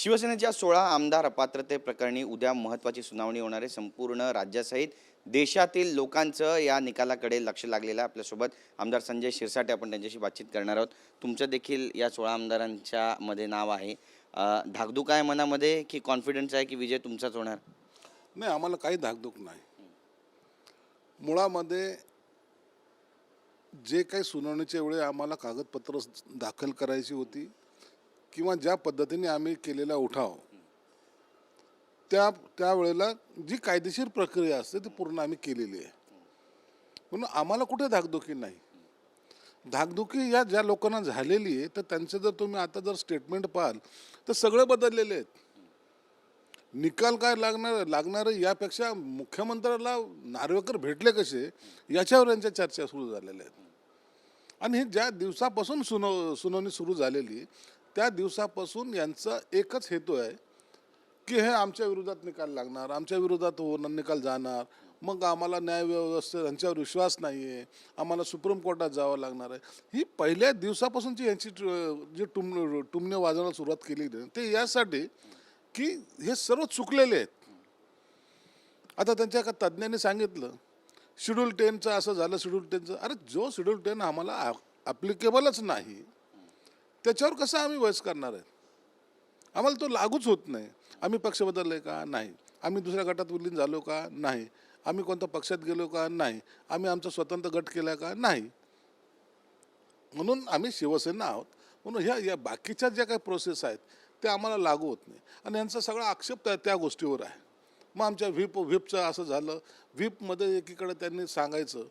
शिवसेनेच्या 16 आमदार अपात्रते प्रकरणी उद्या महत्त्वाची सुनावणी होणार आहे. संपूर्ण राज्यासहित देशातील लोकांचं या निकालाकडे लक्ष लागलेलं आहे. आपल्यासोबत आमदार संजय शिरसाटे, आपण त्यांच्याशी बातचीत करणार आहोत. तुमचं देखील या 16 आमदारांच्या मध्ये नाव आहे. धाकधूक आहे मनामध्ये की कॉन्फिडन्स आहे की विजय तुमचाच होणार? नाही, आम्हाला काही धाकधूक नाही. मुळामध्ये जे काही सुनावणीच्या वेळी आम्हाला कागदपत्र दाखल करायची होती किंवा ज्या पद्धतीने आम्ही केलेला उठाव त्यावेळेला जी कायदेशीर प्रक्रिया असते ती पूर्ण आम्ही केलेली आहे. म्हणून आम्हाला कुठे धाकधुकी नाही. धाकधुकी या ज्या लोकांना झालेली आहे तर त्यांचं जर तुम्ही आता जर स्टेटमेंट पाहाल तर सगळे बदललेले आहेत. निकाल काय लागणार यापेक्षा मुख्यमंत्र्याला नार्वेकर भेटले कसे याच्यावर यांच्या चर्चा सुरू झालेल्या आहेत. आणि हे ज्या दिवसापासून सुनावणी सुरू झालेली त्या दिवसापासून यांचा एकच हेतू आहे की हे आमच्या विरोधात निकाल लागणार, आमच्या विरोधात निकाल जाणार, मग आम्हाला न्यायव्यवस्थेत यांच्यावर विश्वास नाही आहे, आम्हाला सुप्रीम कोर्टात जावं लागणार आहे. ही पहिल्या दिवसापासूनची यांची जी टुमणे वाजवायला सुरुवात केली ते यासाठी की हे सर्व चुकलेले आहेत. आता त्यांच्या एका तज्ज्ञांनी सांगितलं शेड्यूल 10चं असं झालं, शेड्यूल 10चं. अरे जो शेड्यूल 10 आम्हाला ॲप्लिकेबलच नाही त्याच्यावर कसं आम्ही वयस करणार आहे? आम्हाला तो लागूच होत नाही. आम्ही पक्ष बदलले का? नाही. आम्ही दुसऱ्या गटात विलीन झालो का? नाही. आम्ही कोणत्या पक्षात गेलो का? नाही. आम्ही आमचा स्वतंत्र गट केला का? नाही. म्हणून आम्ही शिवसेना आहोत. म्हणून या बाकीच्या ज्या काही प्रोसेस आहेत ते आम्हाला लागू होत नाही. आणि यांचा सगळा आक्षेप त्या गोष्टीवर आहे. मग आमच्या व्हीपचं असं झालं. व्हीपमध्ये एकीकडे त्यांनी सांगायचं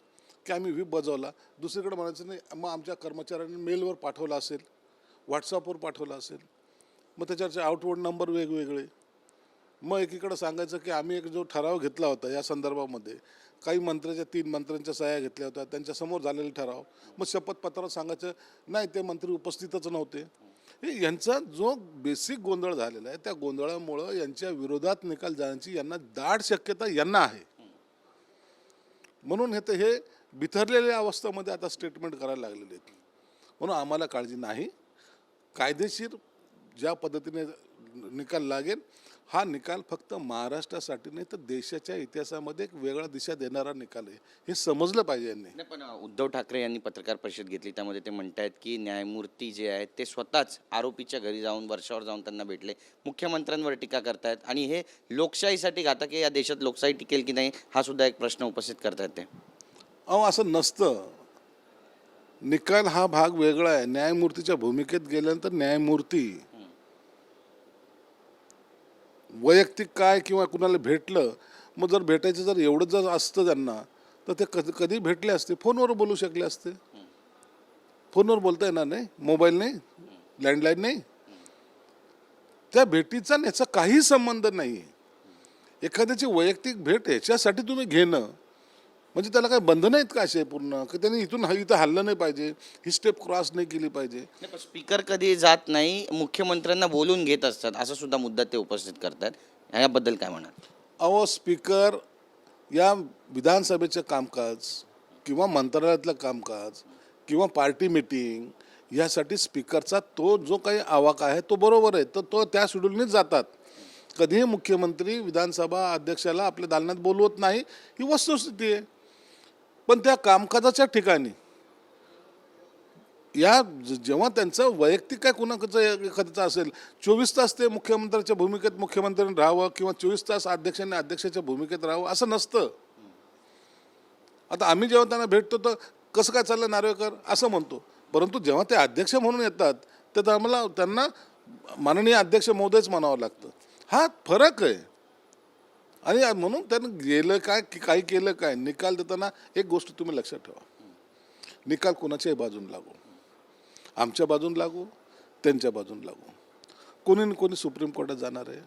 की आम्ही व्हीप बजावला, दुसरीकडे म्हणायचं नाही. मग आमच्या कर्मचाऱ्यांनी मेलवर पाठवला असेल, व्हॉट्सअपवर पाठवला असेल, मग त्याच्यावरचे आउटवर्ड नंबर वेगवेगळे. मग एकीकडे सांगायचं की आम्ही एक जो ठराव घेतला होता या संदर्भामध्ये काही मंत्र्याच्या 3 मंत्र्यांच्या सह्या घेतल्या होत्या, त्यांच्यासमोर झालेले ठराव, मग शपथपत्रात सांगायचं नाही ते मंत्री उपस्थितच नव्हते. यांचा जो बेसिक गोंधळ झालेला आहे त्या गोंधळामुळं यांच्या विरोधात निकाल जाण्याची यांना दाट शक्यता यांना आहे. म्हणून हे बिथरलेल्या अवस्थेमध्ये आता स्टेटमेंट करायला लागलेले आहेत. म्हणून आम्हाला काळजी नाही. कायदेशीर ज्या पद्धतीने निकाल लागेल हा निकाल फक्त महाराष्ट्रासाठी नाही तर देशाच्या इतिहासामध्ये एक वेगळा दिशा देणारा निकाल आहे, हे समजलं पाहिजे यांनी. नाही, पण उद्धव ठाकरे यांनी पत्रकार परिषद घेतली, त्यामध्ये ते म्हणतायत की न्यायमूर्ती जे आहेत ते स्वतःच आरोपीच्या घरी जाऊन वर्षावर जाऊन त्यांना भेटले, मुख्यमंत्र्यांवर टीका करतायत आणि हे लोकशाहीसाठी घातक आहे. या देशात लोकशाही टिकेल की नाही हा सुद्धा एक प्रश्न उपस्थित करतायत ते. असं नसतं. निकाल हा भाग वेगळा आहे. न्यायमूर्तीच्या भूमिकेत गेल्यानंतर न्यायमूर्ती वैयक्तिक काय किंवा कुणाला भेटलं, मग जर भेटायचं जर एवढं जर असतं त्यांना तर ते कधी भेटले असते, फोनवर बोलू शकले असते. फोनवर बोलता येणार नाही, मोबाईल नाही, लँडलाईन नाही. त्या भेटीचा याचा काही संबंध नाही. एखाद्याची वैयक्तिक भेट ह्याच्यासाठी तुम्ही घेणं म्हणजे त्याला काही बंधन आहेत का असे पूर्ण की त्यांनी इथं हल्लं नाही पाहिजे, ही स्टेप क्रॉस नाही केली पाहिजे. स्पीकर कधी जात नाही, मुख्यमंत्र्यांना बोलून घेत असतात, असा सुद्धा मुद्दा ते उपस्थित करतात. याबद्दल काय म्हणाल? स्पीकर या विधानसभेचं कामकाज किंवा मंत्रालयातलं कामकाज किंवा पार्टी मिटिंग यासाठी स्पीकरचा तो जो काही आवाका आहे तो बरोबर आहे, तर तो त्या शेड्यूलनेच जातात. कधीही मुख्यमंत्री विधानसभा अध्यक्षाला आपल्या दालनात बोलवत नाही, ही वस्तुस्थिती आहे. पण त्या कामकाजाच्या ठिकाणी जेव्हा त्यांचं वैयक्तिक काय कुणाचं एखाद्याचं असेल, 24 तास ते मुख्यमंत्र्याच्या भूमिकेत मुख्यमंत्र्यांनी राहावं किंवा 24 तास अध्यक्षांनी अध्यक्षाच्या भूमिकेत राहावं असं नसतं. आता आम्ही जेव्हा त्यांना भेटतो तर कसं काय चाललं नार्वेकर असं म्हणतो, परंतु जेव्हा ते अध्यक्ष म्हणून येतात तर आम्हाला त्यांना माननीय अध्यक्ष महोदयच म्हणावं लागतं. हा फरक आहे. आणि म्हणून त्यानं गेलं काय की काही केलं काय, निकाल देताना एक गोष्ट तुम्ही लक्षात ठेवा, निकाल कोणाच्याही बाजून लागू, आमच्या बाजून लागू, त्यांच्या बाजून लागू, कोणी ना कोणी सुप्रीम कोर्टात जाणार आहे.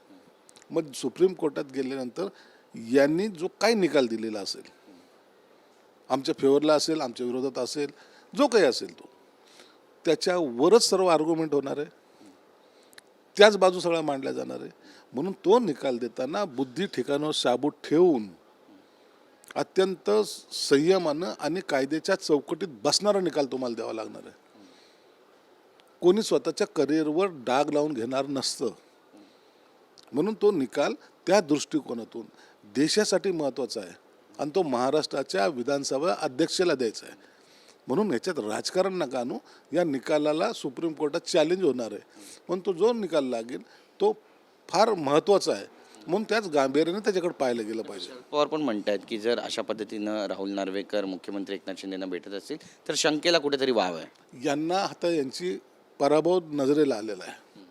मग सुप्रीम कोर्टात गेल्यानंतर यांनी जो काही निकाल दिलेला असेल, आमच्या फेवरला असेल, आमच्या विरोधात असेल, जो काही असेल तो त्याच्यावरच सर्व आर्ग्युमेंट होणार आहे, त्याच बाजू सगळ्या मांडल्या जाणार आहे. म्हणून तो निकाल देताना बुद्धी ठिकाणावर शाबूत ठेवून अत्यंत संयमानं आणि कायद्याच्या चौकटीत बसणारा निकाल तुम्हाला द्यावा लागणार आहे. कोणी स्वतःच्या करिअरवर डाग लावून घेणार नसतं. म्हणून तो निकाल त्या दृष्टिकोनातून देशासाठी महत्त्वाचा आहे आणि तो महाराष्ट्राच्या विधानसभा अध्यक्षाला द्यायचा आहे. म्हणून याच्यात राजकारण नका आणू. या निकालाला सुप्रीम कोर्टात चॅलेंज होणार आहे, पण तो जो निकाल लागेल तो फार महत्त्वाचा आहे. म्हणून त्याच गांभीर्याने त्याच्याकडे पाहिलं गेलं पाहिजे. पवार पण म्हणतायत की जर अशा पद्धतीनं राहुल नार्वेकर मुख्यमंत्री एकनाथ शिंदेना भेटत असतील तर शंकेला कुठेतरी वाव आहे. यांना आता यांची पराभव नजरेला आलेला आहे.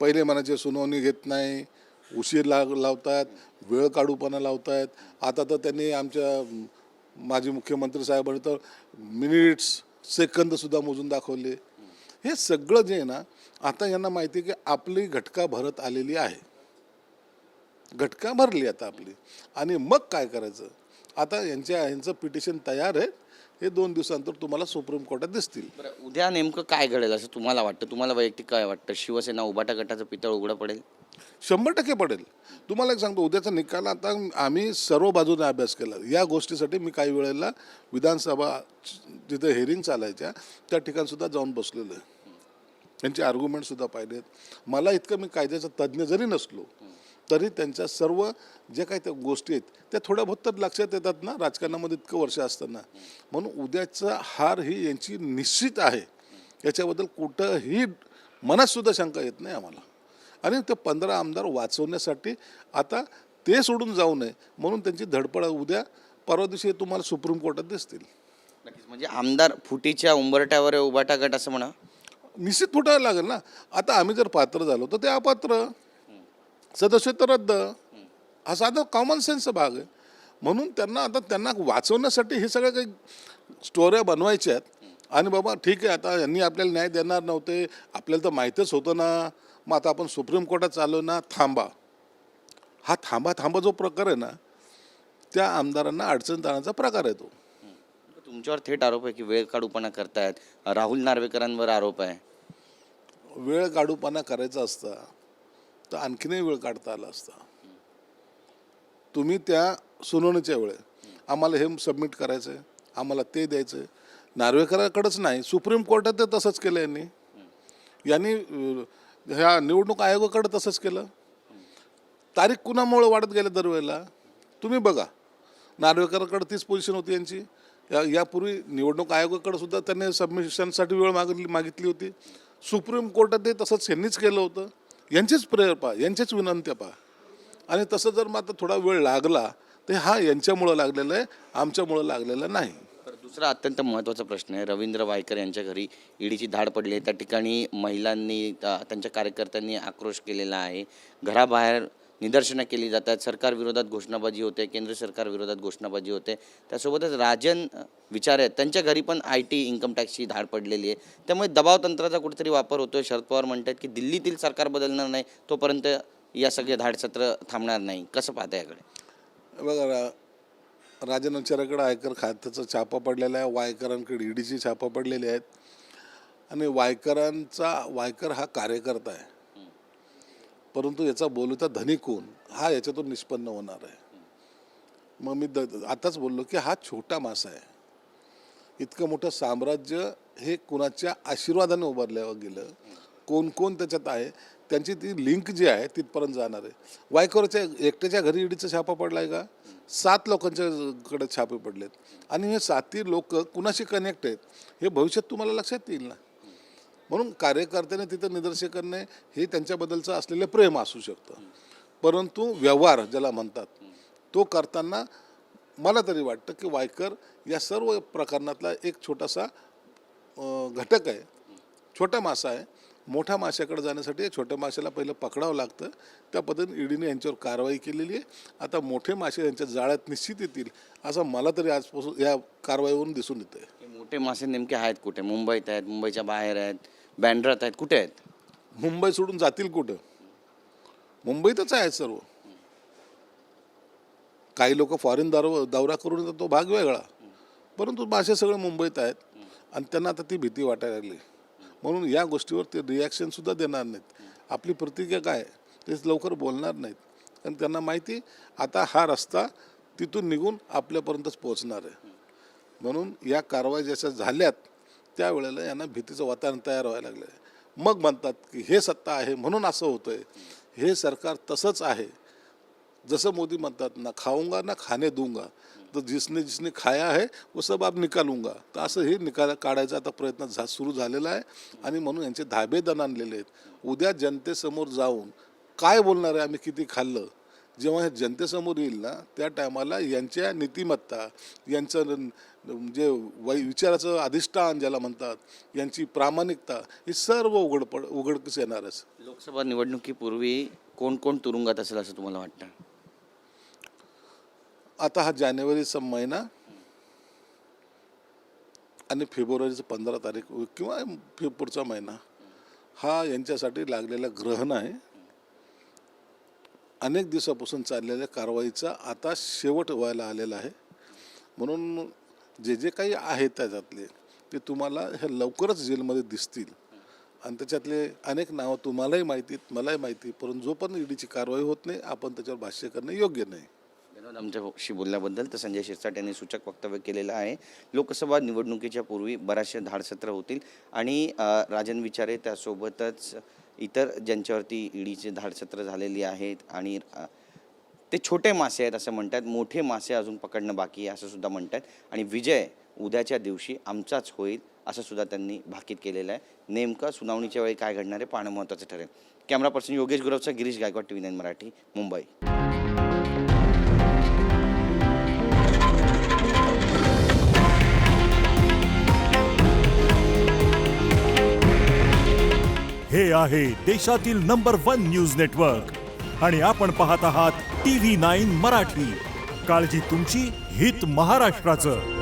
पहिले म्हणायचे सुनावणी घेत नाही, उशीर लावतात, वेळ काढूपणा लावतायत. आता तर त्यांनी आमच्या माजी मुख्यमंत्री साहेबांनी तर मिनिट्स सेकंदसुद्धा मोजून दाखवले. हे सगळं जे आहे ना, आता यांना माहिती आहे की आपली घटका भरत आलेली आहे. घटका भरली आता आपली, आणि मग काय करायचं. आता यांचं पिटिशन तयार आहे. हे 2 दिवसांतर तुम्हाला सुप्रीम कोर्टात दिसतील. बरं, उद्या नेमकं काय घडेल असं तुम्हाला वाटतं? तुम्हाला वैयक्तिक काय वाटतं? शिवसेना उभाटा गटाचं पितळ उघडं पडेल? 100% पडेल. तुम्हाला एक सांगतो, उद्याचा निकाल आता आम्ही सर्व बाजूने अभ्यास केला. या गोष्टीसाठी मी काही वेळेला विधानसभा जिथे हेरिंग चालायच्या त्या ठिकाणसुद्धा जाऊन बसलेलो आहे. त्यांचे आर्ग्युमेंटसुद्धा पाहिलेत. मला इतकं, मी कायद्याचा तज्ज्ञ जरी नसलो तरी त्यांच्या सर्व जे काही त्या गोष्टी आहेत त्या थोड्या बहुत तर लक्षात येतात ना, राजकारणामध्ये इतकं वर्ष असताना. म्हणून उद्याचा हार ही यांची निश्चित आहे, याच्याबद्दल कुठंही मनातसुद्धा शंका येत नाही आम्हाला. आणि ते 15 आमदार वाचवण्यासाठी आता ते सोडून जाऊ नये म्हणून त्यांची धडपड उद्या परवा दिवशी तुम्हाला सुप्रीम कोर्टात दिसतील. नक्कीच. म्हणजे आमदार फुटीच्या उंबरट्यावर आहे उभाटा गट असं म्हणा. निश्चित फुटायला लागेल ना. आता आम्ही जर पात्र झालो तर ते अपात्र, सदस्यत्व रद्द, हा साधा कॉमन सेन्सचा भाग आहे. म्हणून त्यांना वाचवण्यासाठी हे सगळ्या काही स्टोऱ्या बनवायच्या आहेत. आणि बाबा ठीक आहे, आता यांनी आपल्याला न्याय देणार नव्हते, आपल्याला तर माहीतच होतं ना, मग आता आपण सुप्रीम कोर्टात चाललो ना, थांबा. हा थांबा जो प्रकार आहे ना, त्या आमदारांना अडचणीत आणण्याचा प्रकार आहे तो. तुमच्यावर थेट आरोप आहे की वेळ काढूपणा करतायत. राहुल नार्वेकरांवर आरोप आहे. वेळ काढूपणा करायचा असता तर आणखीनही वेळ काढता आला असता. तुम्ही त्या सुनावणीच्या वेळे आम्हाला हे सबमिट करायचं आहे, आम्हाला ते द्यायचं आहे. नार्वेकरांकडेच नाही, सुप्रीम कोर्टात ते तसंच केलं यांनी ह्या निवडणूक आयोगाकडे तसंच केलं. तारीख कुणामुळे वाढत गेल्या दरवेळेला तुम्ही बघा. नार्वेकरांकडे तीच पोझिशन होती यांची. यापूर्वी निवडणूक आयोगाकडे सुद्धा त्यांनी सबमिशनसाठी वेळ मागितली होती. सुप्रीम कोर्टात ते तसंच यांनीच केलं होतं. यांचेच प्रेयर पहा, यांचेच विनंत्या पहा. आणि तसं जर मात्र थोडा वेळ लागला तर हा यांच्यामुळं लागलेला आहे, आमच्यामुळं लागलेला नाही. दुसरा अत्यंत महत्त्वाचा प्रश्न आहे. रवींद्र वायकर यांच्या घरी ईडीची धाड पडली आहे. त्या ठिकाणी महिलांनी त्यांच्या कार्यकर्त्यांनी आक्रोश केलेला आहे. घराबाहेर निदर्शनं केली जातात. सरकारविरोधात घोषणाबाजी होते, केंद्र सरकारविरोधात घोषणाबाजी होते. त्यासोबतच राजन विचारे आहेत, त्यांच्या घरी पण IT इन्कम टॅक्सची धाड पडलेली आहे. त्यामुळे दबाव तंत्राचा कुठेतरी वापर होतोय. शरद पवार म्हणतात की दिल्लीतील सरकार बदलणार नाही तोपर्यंत या सगळे धाडसत्र थांबणार नाही. कसं पाहता याकडे? बघा, राजन विचाराकडे आयकर खात्याचा छापा पडलेला आहे, वायकरांकडे ईडीची छापा पडलेली आहेत. आणि वायकर हा कार्यकर्ता आहे, परंतु याचा बोलूचा धनी कोण हा याच्यातून निष्पन्न होणार आहे. मग मी आताच बोललो की हा छोटा मासा आहे. इतकं मोठं साम्राज्य हे कुणाच्या आशीर्वादाने उभारलं गेलं. कोण त्याच्यात आहे, त्यांची ती लिंक जी आहे तिथपर्यंत जाणार आहे. वायकरच्या एकट्याच्या घरी ईडीचा छापा पडला आहे का? 7 लोकांच्याकडे छापे पडलेत. आणि हे 7ही लोक कुणाशी कनेक्ट आहेत हे भविष्यात तुम्हाला लक्षात येईल ना. म्हणून कार्यकर्त्याने तिथं निदर्शन करणे हे त्यांच्याबद्दलचं असलेलं प्रेम असू शकतं, परंतु व्यवहार ज्याला म्हणतात तो करताना मला तरी वाटतं की वायकर या सर्व प्रकरणातला एक छोटासा घटक आहे. छोटा मासा आहे. मोठ्या माशाकडे जाण्यासाठी या छोट्या माशाला पहिलं पकडावं लागतं. त्या पद्धतीने ईडीने यांच्यावर कारवाई केलेली आहे. आता मोठे मासे यांच्या जाळ्यात निश्चित येतील असं मला तरी आजपासून या कारवाईवरून दिसून येतं आहे. मोठे मासे नेमके आहेत कुठे? मुंबईत आहेत, मुंबईच्या बाहेर आहेत, बँड्रात आहेत, कुठे आहेत? मुंबई सोडून जातील कुठं? मुंबईतच आहेत सर्व. काही लोक फॉरेन दौरा करून येतात, तो भाग वेगळा, परंतु मासे सगळे मुंबईत आहेत. आणि त्यांना आता ती भीती वाटायला लागली. म्हणून या गोष्टीवर ते रिॲक्शनसुद्धा देणार नाहीत. आपली प्रतिक्रिया काय ते लवकर बोलणार नाहीत, कारण त्यांना माहिती आता हा रस्ता तिथून निघून आपल्यापर्यंतच पोहोचणार आहे. म्हणून या कारवाई जशा झाल्यात त्यावेळेला यांना भीतीचं वातावरण तयार व्हायला लागलं आहे. मग म्हणतात की हे सत्ता आहे म्हणून असं होतं आहे. हे सरकार तसंच आहे. जसं मोदी म्हणतात ना, खाऊंगा ना खाने दूंगा, तर जिसने जिसने खाया है वो सब आप निकालूंगा. तर असं हे निकाल काढायचा आता प्रयत्न सुरू झालेला आहे आणि म्हणून यांचे धाबे दणाणलेले आहेत. उद्या जनतेसमोर जाऊन काय बोलणार आहे आम्ही किती खाल्लं, जेव्हा हे जनतेसमोर येईल ना त्या टायमाला यांच्या नीतिमत्ता, यांचं जे विचाराचं अधिष्ठान ज्याला म्हणतात, यांची प्रामाणिकता, हे सर्व उघडकीस येणारच. लोकसभा निवडणुकीपूर्वी कोण कोण तुरुंगात असेल असं तुम्हाला वाटतं? आता हा जानेवारीचा महिना आणि फेब्रुवारीचं 15 तारीख किंवा पुढचा महिना हा यांच्यासाठी लागलेला ग्रहण आहे. अनेक दिवसापासून चाललेल्या कारवाईचा आता शेवट व्हायला आलेला आहे. म्हणून जे जे काही आहे त्याच्यातले ते तुम्हाला हे लवकरच जेलमध्ये दिसतील आणि त्याच्यातले अनेक नावं तुम्हालाही माहिती मलाही माहिती, परंतु जोपर्यंत ईडीची कारवाई होत नाही आपण त्याच्यावर भाष्य करणं योग्य नाही. धन्यवाद आमच्याशी बोलल्याबद्दल. तर संजय शिरसाट यांनी सूचक वक्तव्य केलेलं आहे. लोकसभा निवडणुकीच्या पूर्वी बराचसे धाडसत्र होतील आणि राजन विचारे त्यासोबतच इतर ज्यांच्यावरती ईडीचे धाडसत्र झालेली आहेत आणि ते छोटे मासे आहेत असं म्हणतात, मोठे मासे अजून पकडणं बाकी आहे असं सुद्धा म्हणतात आणि विजय उद्याच्या दिवशी आमचाच होईल असं सुद्धा त्यांनी भाकीत केलेलं आहे. नेमकं सुनावणीच्या वेळी काय घडणार आहे पाहणं महत्त्वाचं ठरेल. कॅमेरा पर्सन योगेश गुरवचा, गिरीश गायकवाड, TV9 मराठी, मुंबई. हे आहे देशातील नंबर 1 न्यूज नेटवर्क आणि आपण पाहत आहात TV9 मराठी. काळजी तुमची, हित महाराष्ट्राचं.